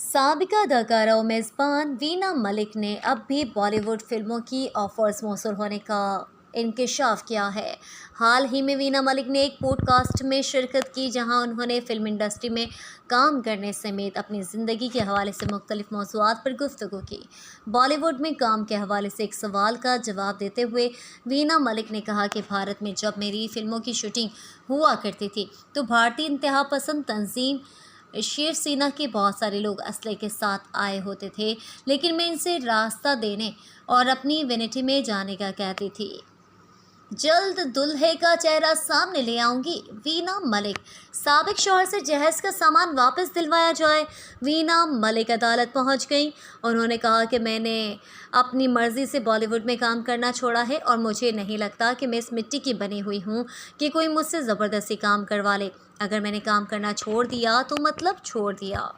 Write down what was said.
साबिका अदाकारा और मेज़बान वीना मलिक ने अब भी बॉलीवुड फिल्मों की ऑफर्स मौसूल होने का इंकशाफ किया है। हाल ही में वीना मलिक ने एक पॉडकास्ट में शिरकत की, जहां उन्होंने फिल्म इंडस्ट्री में काम करने समेत अपनी ज़िंदगी के हवाले से मुख्तलिफ मौज़ूआत पर गुफ्तगू की। बॉलीवुड में काम के हवाले से एक सवाल का जवाब देते हुए वीना मलिक ने कहा कि भारत में जब मेरी फिल्मों की शूटिंग हुआ करती थी तो भारतीय इंतहा पसंद तंजीम शिवसेना के बहुत सारे लोग असले के साथ आए होते थे, लेकिन मैं इनसे रास्ता देने और अपनी विनिटी में जाने का कहती थी। जल्द दुल्हे का चेहरा सामने ले आऊंगी। वीना मलिक। साबिक शौहर से जहेज का सामान वापस दिलवाया जाए। वीना मलिक अदालत पहुंच गईं। उन्होंने कहा कि मैंने अपनी मर्ज़ी से बॉलीवुड में काम करना छोड़ा है और मुझे नहीं लगता कि मैं इस मिट्टी की बनी हुई हूं कि कोई मुझसे ज़बरदस्ती काम करवा ले। अगर मैंने काम करना छोड़ दिया तो मतलब छोड़ दिया।